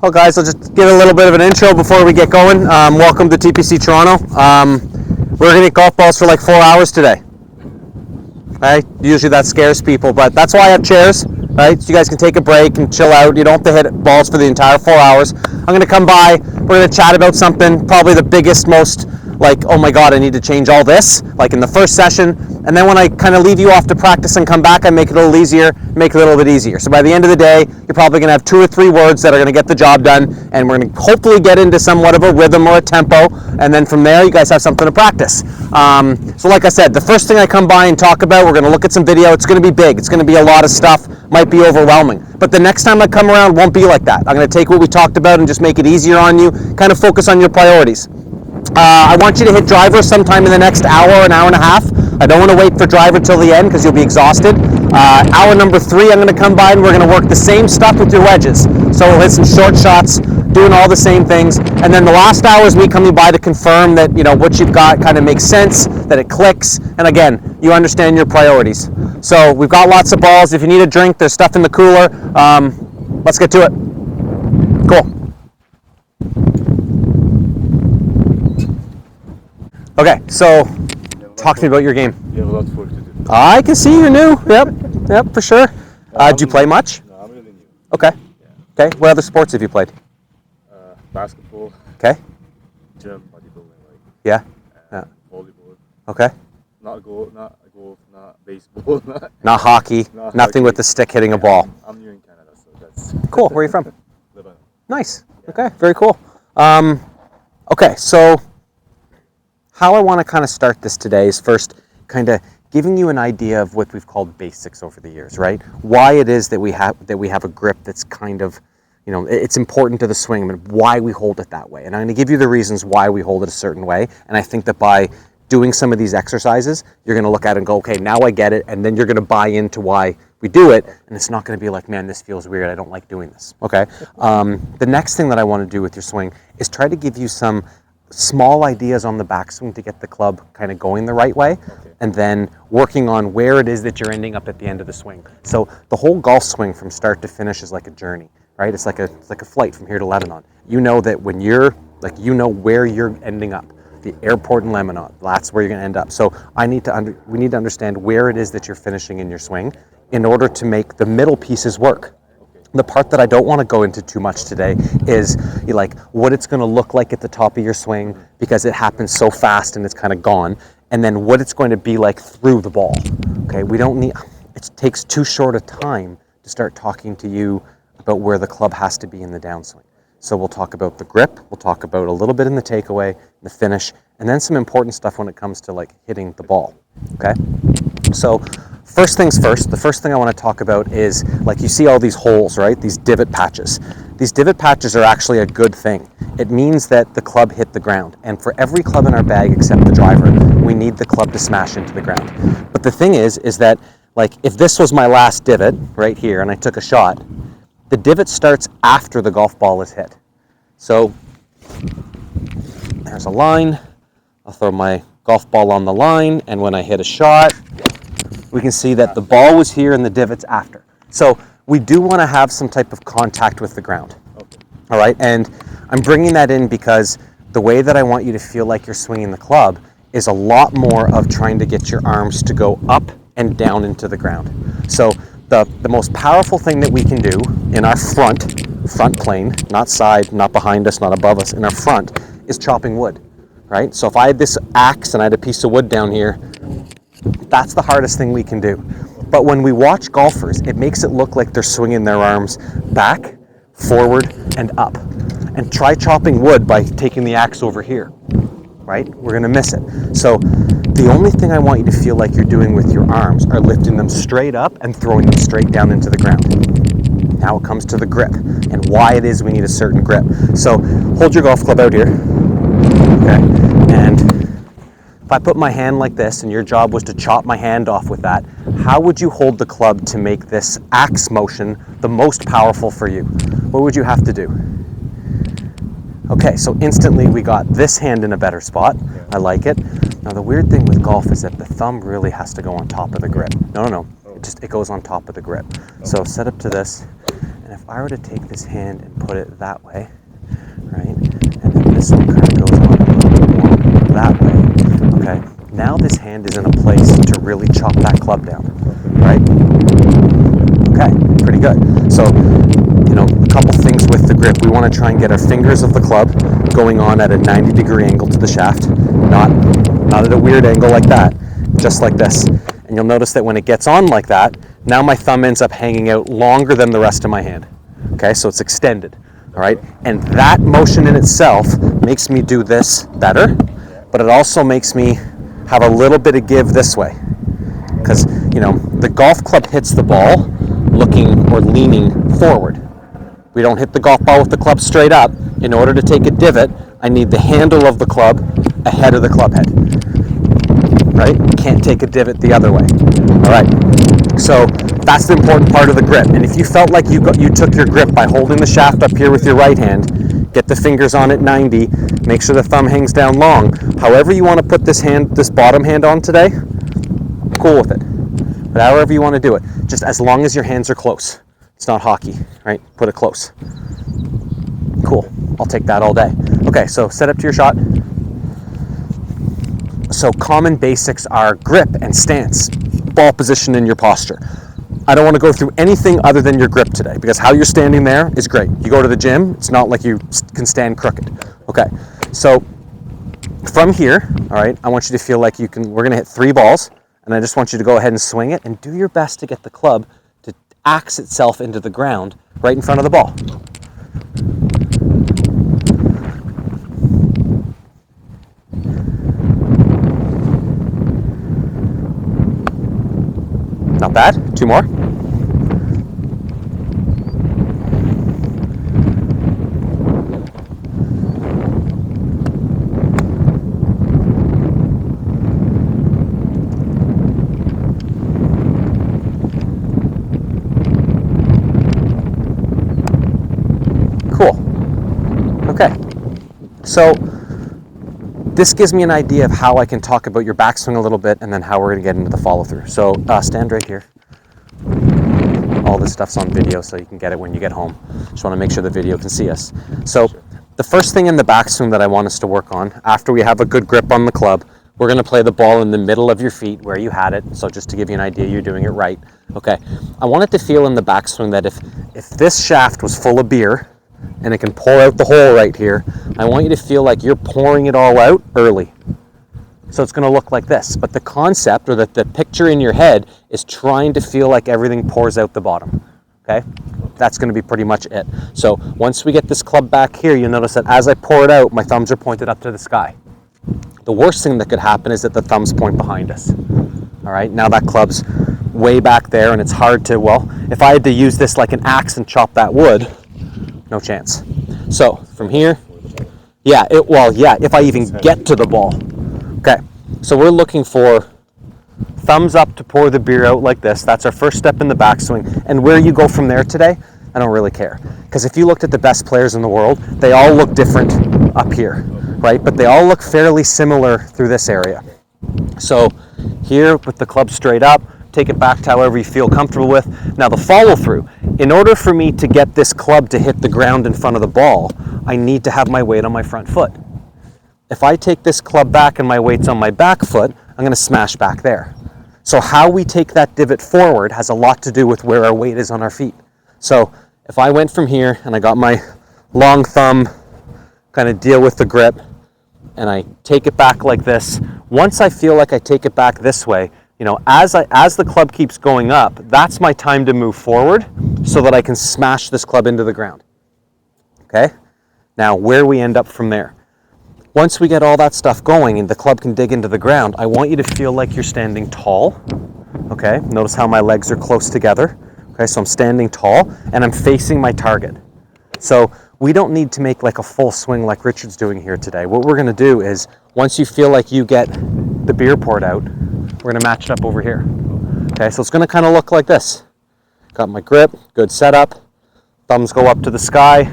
Well, guys, I'll just give a little bit of an intro before we get going. Welcome to TPC Toronto. We're going to hit golf balls for like 4 hours today. Right? Usually that scares people, but that's why I have chairs, right? So you guys can take a break and chill out. You don't have to hit balls for the entire 4 hours. I'm going to come by. We're going to chat about something, probably the biggest, most like, oh my God, I need to change all this, like in the first session. And then when I kind of leave you off to practice and come back, I make it a little easier, make it a little bit easier. So by the end of the day, you're probably going to have 2 or 3 words that are going to get the job done, and we're going to hopefully get into somewhat of a rhythm or a tempo, and then from there, you guys have something to practice. So like I said, the first thing I come by and talk about, we're going to look at some video. It's going to be big. It's going to be a lot of stuff. Might be overwhelming. But the next time I come around, won't be like that. I'm going to take what we talked about and just make it easier on you, kind of focus on your priorities. I want you to hit driver sometime in the next hour, an hour and a half. I don't want to wait for driver till the end because you'll be exhausted. Hour number 3, I'm going to come by and we're going to work the same stuff with your wedges. So we'll hit some short shots, doing all the same things. And then the last hour is me coming by to confirm that, you know, what you've got kind of makes sense, that it clicks. And again, you understand your priorities. So we've got lots of balls. If you need a drink, there's stuff in the cooler. Let's get to it. Cool. Okay, so talk to me about your game. You have a lot of work to do. I can see you're new. Yep, for sure. Do you play much? No, I'm really new. Okay. Yeah. Okay. What other sports have you played? Basketball. Okay. Gym, bodybuilding, Yeah. volleyball. Okay. Not golf, not baseball, Not hockey. Not Nothing hockey. with the stick hitting a ball. I'm new in Canada, so that's Cool. Where are you from? Lebanon. Nice. Okay. Very cool. Okay. So how I want to kind of start this today is first kind of giving you an idea of what we've called basics over the years, right? Why it is that we have a grip that's kind of, you know, it's important to the swing and why we hold it that way. And I'm going to give you the reasons why we hold it a certain way. And I think that by doing some of these exercises, you're going to look at it and go, okay, now I get it. And then you're going to buy into why we do it. And it's not going to be like, man, this feels weird. I don't like doing this. Okay. The next thing that I want to do with your swing is try to give you some small ideas on the backswing to get the club kind of going the right way, and then working on where it is that you're ending up at the end of the swing. So the whole golf swing from start to finish is like a journey, right? It's like a flight from here to Lebanon. You know that when you're like, you know where you're ending up. The airport in Lebanon, that's where you're going to end up. So we need to understand where it is that you're finishing in your swing in order to make the middle pieces work. The part that I don't want to go into too much today is like what it's going to look like at the top of your swing, because it happens so fast and it's kind of gone, and then what it's going to be like through the ball. Okay, we don't need, it takes too short a time to start talking to you about where the club has to be in the downswing. So we'll talk about the grip, we'll talk about a little bit in the takeaway, the finish, and then some important stuff when it comes to like hitting the ball. Okay, so first things first, the first thing I want to talk about is, like, you see all these holes, right? These divot patches. These divot patches are actually a good thing. It means that the club hit the ground. And for every club in our bag except the driver, we need the club to smash into the ground. But the thing is that, like, if this was my last divot right here and I took a shot, the divot starts after the golf ball is hit. So there's a line. I'll throw my golf ball on the line, and when I hit a shot, we can see that the ball was here and the divot's after. So we do want to have some type of contact with the ground. Okay. All right, and I'm bringing that in because the way that I want you to feel like you're swinging the club is a lot more of trying to get your arms to go up and down into the ground. So the most powerful thing that we can do in our front plane, not side, not behind us, not above us, in our front, is chopping wood, right? So if I had this axe and I had a piece of wood down here, that's the hardest thing we can do. But when we watch golfers, it makes it look like they're swinging their arms back, forward, and up. And try chopping wood by taking the axe over here, right? We're gonna miss it. So the only thing I want you to feel like you're doing with your arms are lifting them straight up and throwing them straight down into the ground. Now it comes to the grip and why it is we need a certain grip. So hold your golf club out here, okay? And if I put my hand like this and your job was to chop my hand off with that, how would you hold the club to make this axe motion the most powerful for you? What would you have to do? Okay, so instantly we got this hand in a better spot. I like it. Now the weird thing with golf is that the thumb really has to go on top of the grip. No. It goes on top of the grip. So set up to this, And if I were to take this hand and put it that way, right, and then this one kind of goes on a little bit more that way, okay, now this hand is in a place to really chop that club down, right? Okay, pretty good. So, you know, a couple things with the grip. We want to try and get our fingers of the club going on at a 90-degree angle to the shaft, not at a weird angle like that, just like this. And you'll notice that when it gets on like that, now my thumb ends up hanging out longer than the rest of my hand. Okay, so it's extended, all right? And that motion in itself makes me do this better, but it also makes me have a little bit of give this way. Because, you know, the golf club hits the ball looking or leaning forward. We don't hit the golf ball with the club straight up. In order to take a divot, I need the handle of the club ahead of the club head. Right? Can't take a divot the other way. All right. So that's the important part of the grip. And if you felt like you took your grip by holding the shaft up here with your right hand, get the fingers on at 90, make sure the thumb hangs down long. However you want to put this bottom hand on today, cool with it. But however you want to do it, just as long as your hands are close. It's not hockey, right? Put it close. Cool. I'll take that all day. Okay, so set up to your shot. So common basics are grip and stance, ball position, and your posture. I don't want to go through anything other than your grip today, because how you're standing there is great. You go to the gym, it's not like you can stand crooked. Okay, so from here, all right, I want you to feel like we're going to hit 3 balls, and I just want you to go ahead and swing it and do your best to get the club to axe itself into the ground right in front of the ball. Not bad. 2 more. Cool. Okay. So this gives me an idea of how I can talk about your backswing a little bit, and then how we're going to get into the follow through. So stand right here. All this stuff's on video, so you can get it when you get home. Just want to make sure the video can see us. So the first thing in the backswing that I want us to work on, after we have a good grip on the club, we're going to play the ball in the middle of your feet where you had it. So just to give you an idea, you're doing it right. Okay. I want it to feel in the backswing that if this shaft was full of beer, and it can pour out the hole right here, I want you to feel like you're pouring it all out early. So it's going to look like this. But the concept, or the picture in your head, is trying to feel like everything pours out the bottom. Okay? That's going to be pretty much it. So once we get this club back here, you'll notice that as I pour it out, my thumbs are pointed up to the sky. The worst thing that could happen is that the thumbs point behind us. All right? Now that club's way back there, and it's hard to, well, if I had to use this like an axe and chop that wood, no chance. So from here, if I even get to the ball. Okay, so we're looking for thumbs up to pour the beer out like this. That's our first step in the backswing. And where you go from there today, I don't really care. Because if you looked at the best players in the world, they all look different up here, right? But they all look fairly similar through this area. So here with the club straight up, take it back to however you feel comfortable with. Now the follow through. In order for me to get this club to hit the ground in front of the ball, I need to have my weight on my front foot. If I take this club back and my weight's on my back foot, I'm going to smash back there. So how we take that divot forward has a lot to do with where our weight is on our feet. So if I went from here and I got my long thumb, kind of deal with the grip, and I take it back like this, once I feel like I take it back this way, you know, as the club keeps going up, that's my time to move forward so that I can smash this club into the ground. Okay? Now, where we end up from there. Once we get all that stuff going and the club can dig into the ground, I want you to feel like you're standing tall. Okay? Notice how my legs are close together. Okay, so I'm standing tall and I'm facing my target. So we don't need to make like a full swing like Richard's doing here today. What we're going to do is, once you feel like you get the beer poured out, we're going to match it up over here. Okay, so it's going to kind of look like this. Got my grip, good setup. Thumbs go up to the sky.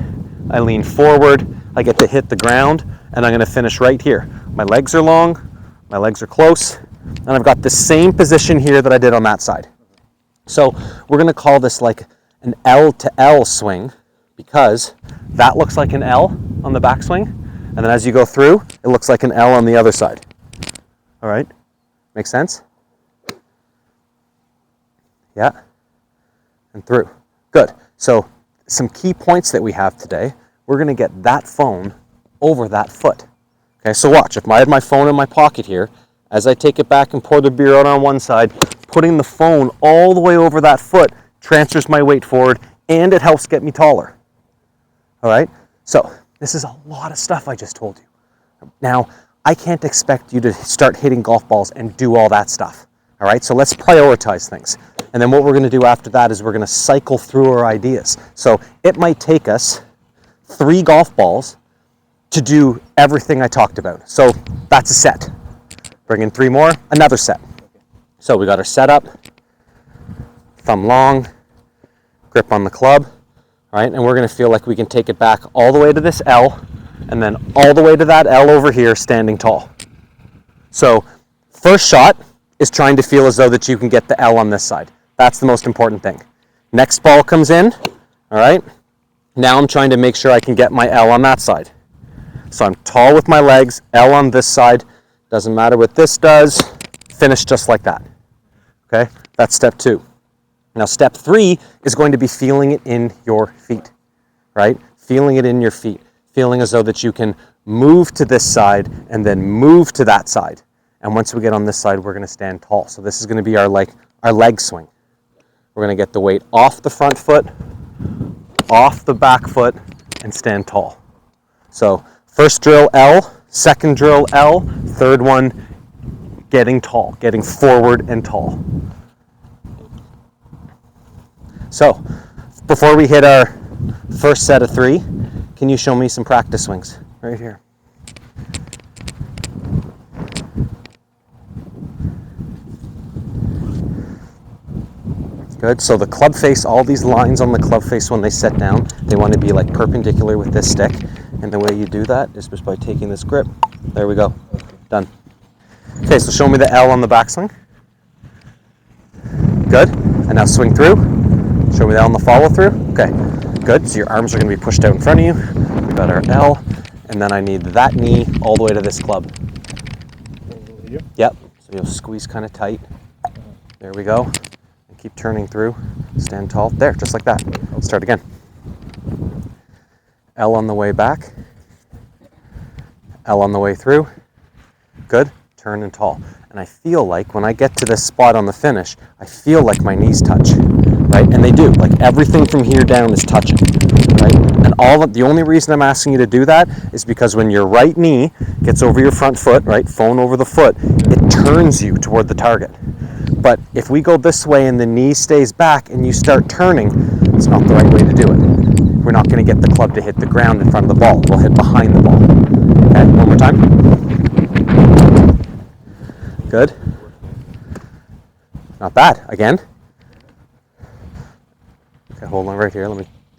I lean forward. I get to hit the ground, and I'm going to finish right here. My legs are long. My legs are close. And I've got the same position here that I did on that side. So we're going to call this like an L to L swing because that looks like an L on the backswing, and then as you go through, it looks like an L on the other side. All right, make sense? Yeah, and through. Good. So some key points that we have today, we're going to get that phone over that foot. Okay, so watch. If I had my phone in my pocket here, as I take it back and pour the beer out on one side, putting the phone all the way over that foot transfers my weight forward, and it helps get me taller. All right? So this is a lot of stuff I just told you. Now, I can't expect you to start hitting golf balls and do all that stuff. All right? So let's prioritize things. And then what we're going to do after that is we're going to cycle through our ideas. So it might take us 3 golf balls to do everything I talked about. So that's a set. Bring in 3 more, another set. So we got our setup, thumb long, grip on the club, right? And we're going to feel like we can take it back all the way to this L, and then all the way to that L over here, standing tall. So first shot is trying to feel as though that you can get the L on this side. That's the most important thing. Next ball comes in, all right? Now I'm trying to make sure I can get my L on that side. So I'm tall with my legs, L on this side. Doesn't matter what this does, finish just like that. Okay, that's step 2. Now step 3 is going to be feeling it in your feet, right? Feeling it in your feet. Feeling as though that you can move to this side and then move to that side. And once we get on this side, we're going to stand tall. So this is going to be our leg swing. We're going to get the weight off the front foot, off the back foot, and stand tall. So first drill L, second drill L, third one getting tall, getting forward and tall. So before we hit our first set of 3, can you show me some practice swings right here? Good. So the club face, all these lines on the club face when they set down, they want to be like perpendicular with this stick. And the way you do that is just by taking this grip. There we go. Done. Okay, so show me the L on the backswing. Good. And now swing through. Show me the L on the follow through. Okay. Good. So your arms are going to be pushed out in front of you. We got our L. And then I need that knee all the way to this club. Yep. So you'll squeeze kind of tight. There we go. Keep turning through, stand tall, there, just like that. Start again. L on the way back, L on the way through, good, turn and tall. And I feel like when I get to this spot on the finish, I feel like my knees touch, right? And they do, like everything from here down is touching, right? And the only reason I'm asking you to do that is because when your right knee gets over your front foot, right, phone over the foot, it turns you toward the target. But if we go this way and the knee stays back and you start turning, it's not the right way to do it. We're not going to get the club to hit the ground in front of the ball. We'll hit behind the ball. Okay, one more time. Good. Not bad. Again. Okay, hold on right here.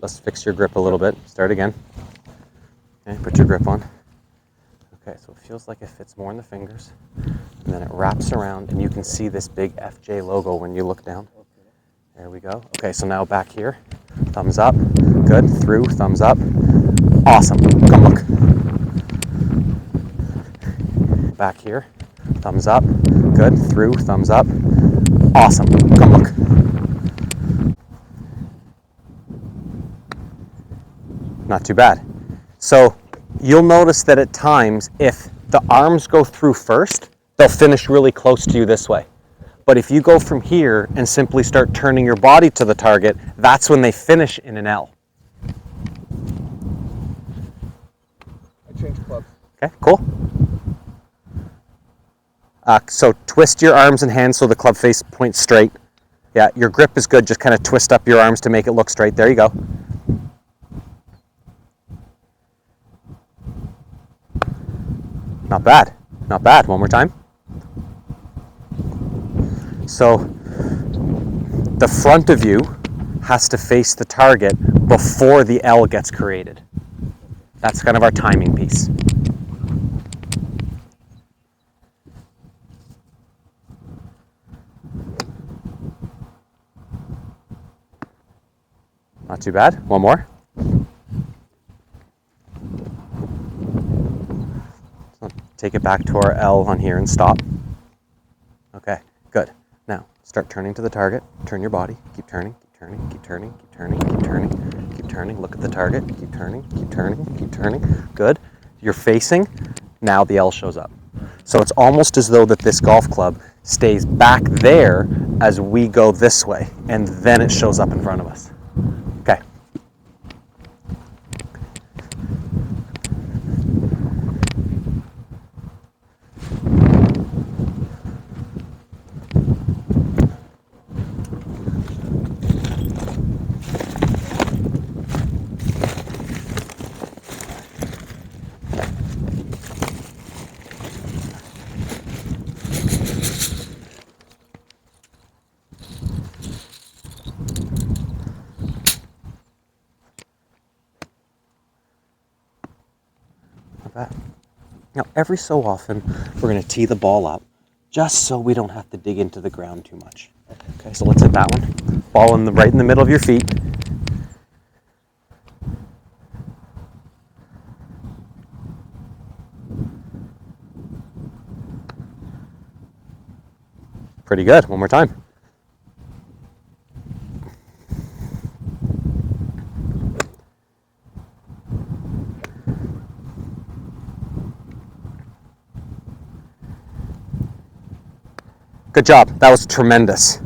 Let's fix your grip a little bit. Start again. Okay, put your grip on. Okay, so it feels like it fits more in the fingers, and then it wraps around, and you can see this big FJ logo when you look down. There we go. Okay, so now back here, thumbs up, good, through, thumbs up, awesome, come look. Back here, thumbs up, good, through, thumbs up, awesome, come look. Not too bad. So you'll notice that at times, if the arms go through first, they'll finish really close to you this way. But if you go from here and simply start turning your body to the target, that's when they finish in an L. I changed clubs. Okay, cool. So twist your arms and hands so the club face points straight. Yeah, your grip is good. Just kind of twist up your arms to make it look straight. There you go. Not bad. Not bad. One more time. So the front of you has to face the target before the L gets created. That's kind of our timing piece. Not too bad. One more. So take it back to our L on here and stop. Okay, good. Now, start turning to the target. Turn your body. Keep turning, keep turning, keep turning, keep turning, keep turning, keep turning. Look at the target. Keep turning, keep turning, keep turning. Good. You're facing. Now the L shows up. So it's almost as though that this golf club stays back there as we go this way, and then it shows up in front of us. Okay. Now, every so often, we're going to tee the ball up just so we don't have to dig into the ground too much. Okay, so let's hit that one. Ball right in the middle of your feet. Pretty good. One more time. Good job. That was tremendous.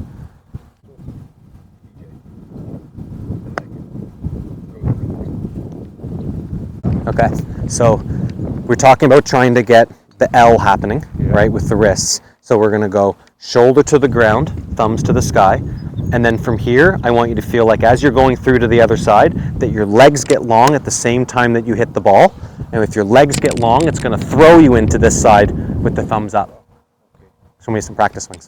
Okay, so we're talking about trying to get the L happening, right, with the wrists. So we're going to go shoulder to the ground, thumbs to the sky. And then from here, I want you to feel like as you're going through to the other side, that your legs get long at the same time that you hit the ball. And if your legs get long, it's going to throw you into this side with the thumbs up. Show me some practice swings.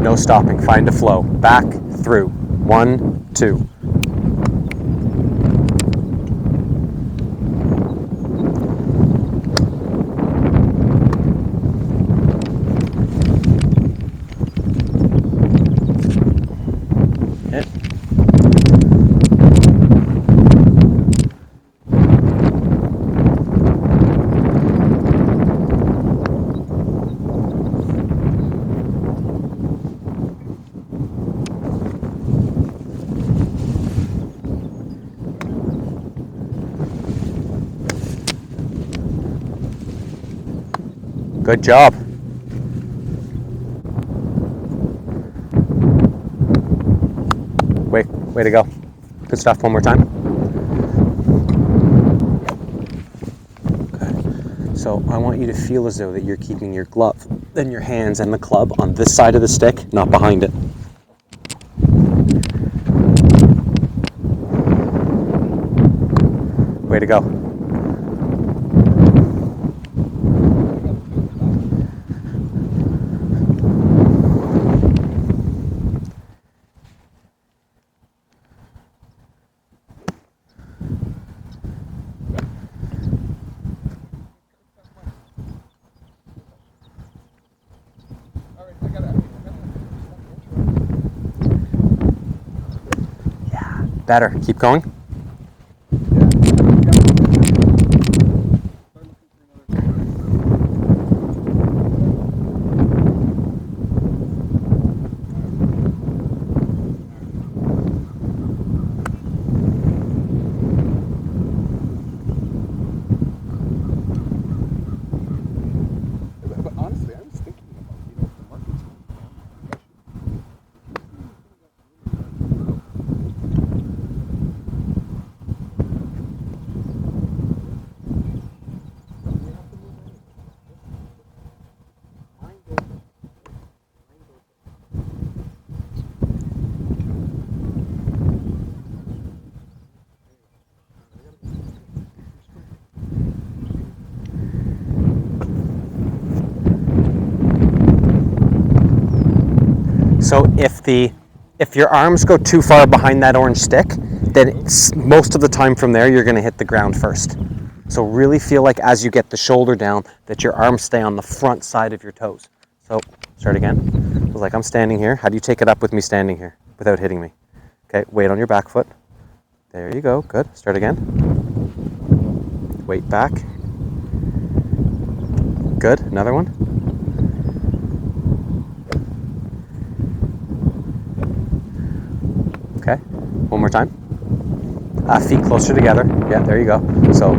No stopping, find a flow. Back, through. 1, 2. Good job. Way to go. Good stuff. One more time. Okay. So I want you to feel as though that you're keeping your glove, then your hands and the club on this side of the stick, not behind it. Way to go. Better. Keep going. So if your arms go too far behind that orange stick, then most of the time from there you're going to hit the ground first. So really feel like as you get the shoulder down that your arms stay on the front side of your toes. So start again. So like I'm standing here. How do you take it up with me standing here without hitting me? Okay, weight on your back foot. There you go. Good. Start again. Weight back. Good. Another one. Okay. One more time. Feet closer together. Yeah, there you go. So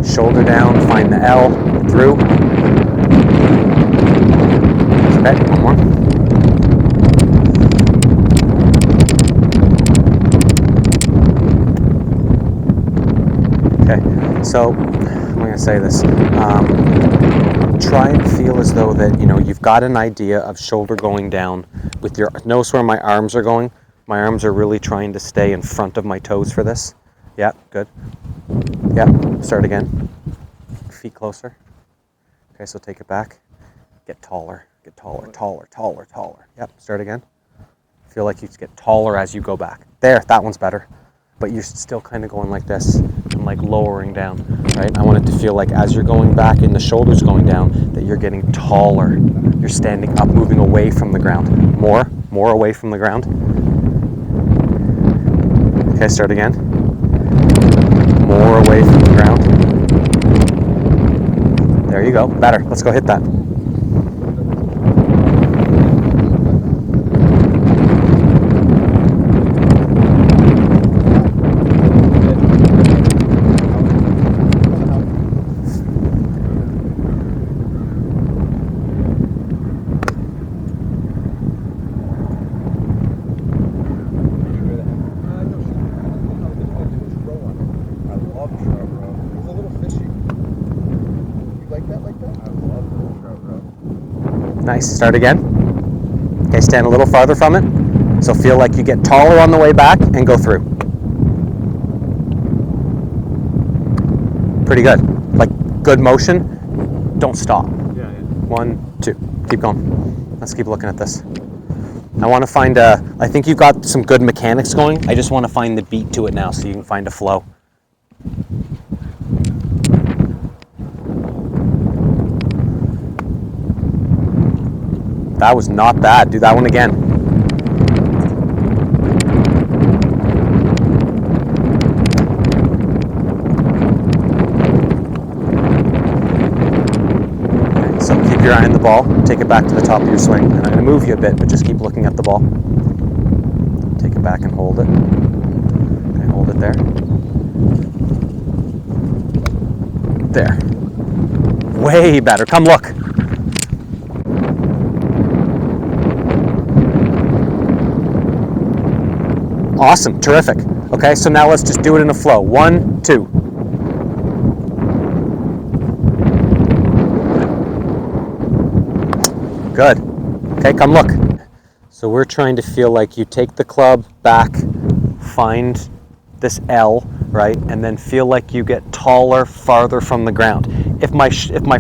shoulder down, find the L, through. Okay, one more. Okay, so I'm going to say this. Try and feel as though that, you've got an idea of shoulder going down with your, notice where my arms are going. My arms are really trying to stay in front of my toes for this. Yeah, good. Yeah, start again. Feet closer. Okay, so take it back. Get taller, taller. Yep, start again. Feel like you get taller as you go back. There, that one's better. But you're still kind of going like this and like lowering down, right? I want it to feel like as you're going back and the shoulders going down, that you're getting taller. You're standing up, moving away from the ground. More away from the ground. Okay, start again. More away from the ground. There you go. Better. Let's go hit that. Nice. Start again. Okay, stand a little farther from it. So feel like you get taller on the way back and go through. Pretty good. Like good motion. Don't stop. Yeah. 1, 2. Keep going. Let's keep looking at this. I want to find I think you've got some good mechanics going. I just want to find the beat to it now so you can find a flow. That was not bad. Do that one again. Okay, so keep your eye on the ball. Take it back to the top of your swing. And I'm going to move you a bit, but just keep looking at the ball. Take it back and hold it. Okay, hold it there. There. Way better. Come look. Awesome, terrific. Okay, so now let's just do it in a flow. 1, 2. Good. Okay, come look. So we're trying to feel like you take the club back, find this L, right, and then feel like you get taller, farther from the ground. If my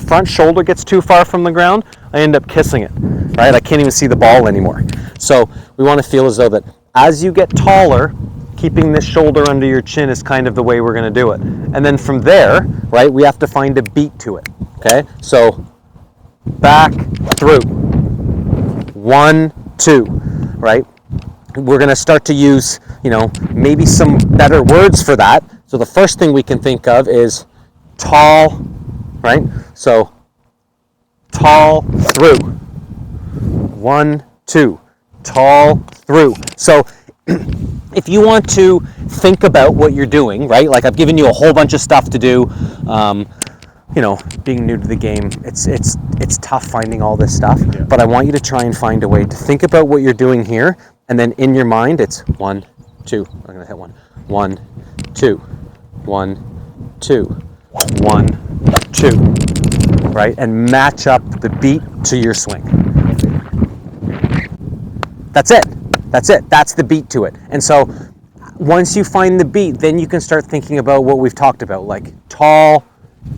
front shoulder gets too far from the ground, I end up kissing it, right? I can't even see the ball anymore. So we want to feel as though that as you get taller, keeping this shoulder under your chin is kind of the way we're going to do it. And then from there, right, we have to find a beat to it. Okay, so back, through. 1, 2, right? We're going to start to use, maybe some better words for that. So the first thing we can think of is tall, right? So tall, through. 1, 2. Tall, through. So if you want to think about what you're doing, right? Like I've given you a whole bunch of stuff to do. Being new to the game, it's tough finding all this stuff. Yeah. But I want you to try and find a way to think about what you're doing here, and then in your mind, it's 1, 2. I'm gonna hit 1. 1, 2. 1, 2. 1, 2. Right, and match up the beat to your swing. That's it. That's the beat to it. And so once you find the beat, then you can start thinking about what we've talked about, like tall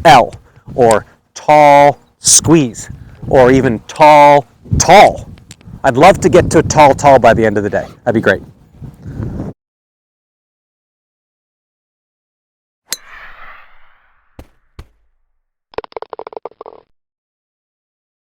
L, or tall squeeze, or even tall, I'd love to get to tall by the end of the day. That'd be great.